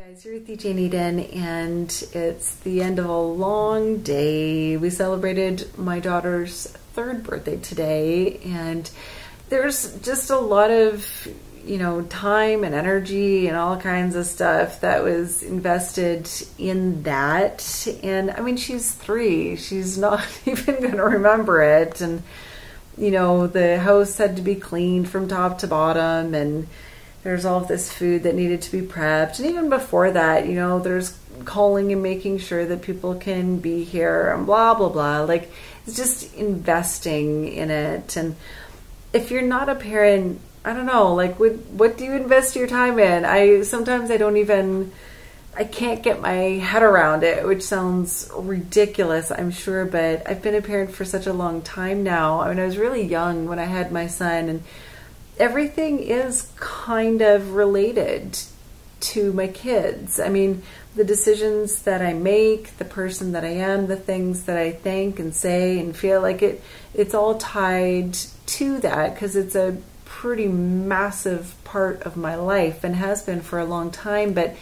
Guys, you're with DJ Eden, and it's the end of a long day. We celebrated my daughter's 3rd birthday today, and there's just a lot of, time and energy and all kinds of stuff that was invested in that. And I mean, she's 3. She's not even going to remember it. And, the house had to be cleaned from top to bottom, and there's all of this food that needed to be prepped. And even before that, there's calling and making sure that people can be here and blah, blah, blah. Like, it's just investing in it. And if you're not a parent, I don't know, like, what do you invest your time in? Sometimes I can't get my head around it, which sounds ridiculous, I'm sure, but I've been a parent for such a long time now. I mean, I was really young when I had my son, and everything is kind of related to my kids. I mean, the decisions that I make, the person that I am, the things that I think and say and feel, like it's all tied to that, because it's a pretty massive part of my life and has been for a long time. But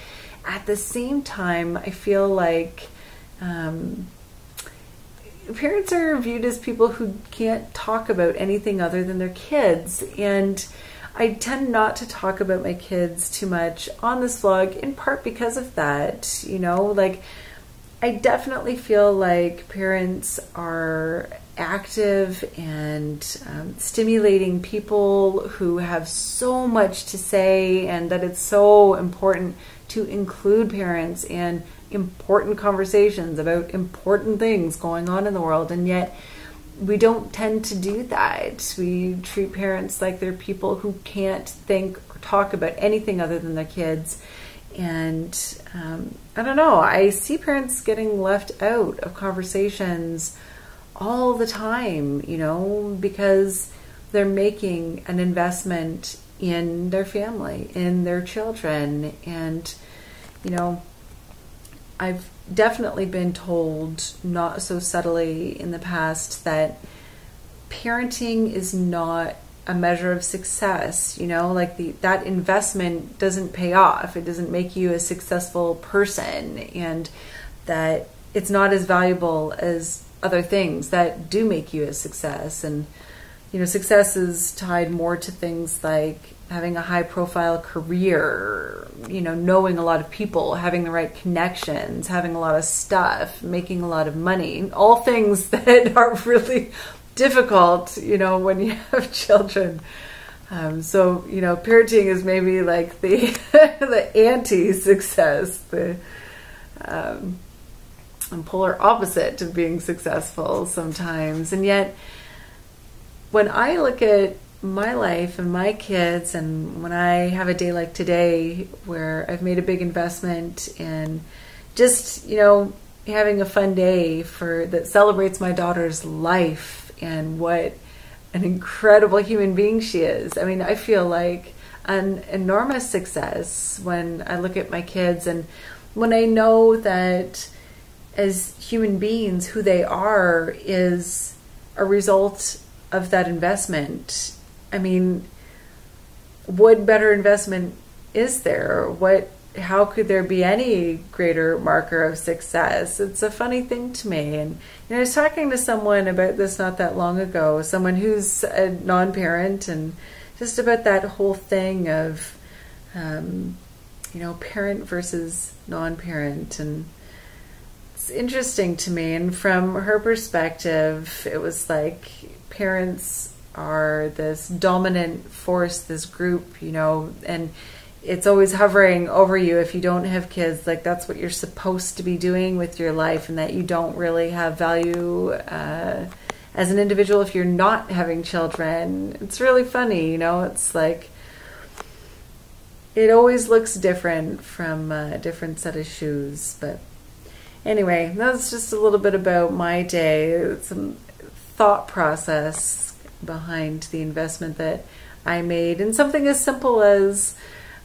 at the same time, I feel like parents are viewed as people who can't talk about anything other than their kids. And I tend not to talk about my kids too much on this vlog, in part because of that. Like, I definitely feel like parents are active and stimulating people who have so much to say, and that it's so important to include parents in important conversations about important things going on in the world. And yet we don't tend to do that. We treat parents like they're people who can't think or talk about anything other than their kids. And I don't know, I see parents getting left out of conversations all the time, because they're making an investment in their family, in their children. And I've definitely been told, not so subtly in the past, that parenting is not a measure of success. Like that investment doesn't pay off. It doesn't make you a successful person, and that it's not as valuable as other things that do make you a success. And success is tied more to things like having a high profile career, knowing a lot of people, having the right connections, having a lot of stuff, making a lot of money, all things that are really difficult, when you have children. So, parenting is maybe like the the anti-success, the polar opposite to being successful sometimes. And yet, when I look at my life and my kids, and when I have a day like today where I've made a big investment in just, having a fun day that celebrates my daughter's life and what an incredible human being she is. I mean, I feel like an enormous success when I look at my kids, and when I know that as human beings, who they are is a result of that investment. I mean, what better investment is there? How could there be any greater marker of success? It's a funny thing to me. And I was talking to someone about this not that long ago, someone who's a non-parent, and just about that whole thing of, parent versus non-parent. And it's interesting to me. And from her perspective, it was like parents are this dominant force, this group, and it's always hovering over you if you don't have kids. Like, that's what you're supposed to be doing with your life, and that you don't really have value as an individual if you're not having children. It's really funny, it's like it always looks different from a different set of shoes. But anyway, that's just a little bit about my day, some thought process behind the investment that I made in something as simple as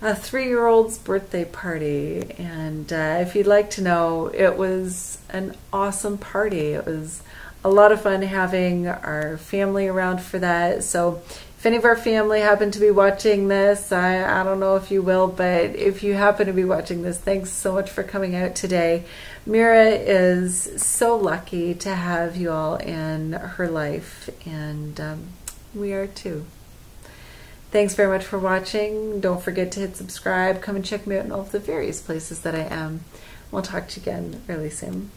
a 3-year-old's birthday party. And if you'd like to know, it was an awesome party. It was a lot of fun having our family around for that. So If any of our family happen to be watching this, I don't know if you will, but if you happen to be watching this, thanks so much for coming out today. Mira is so lucky to have you all in her life, and we are too. Thanks very much for watching. Don't forget to hit subscribe. Come and check me out in all of the various places that I am. We'll talk to you again really soon.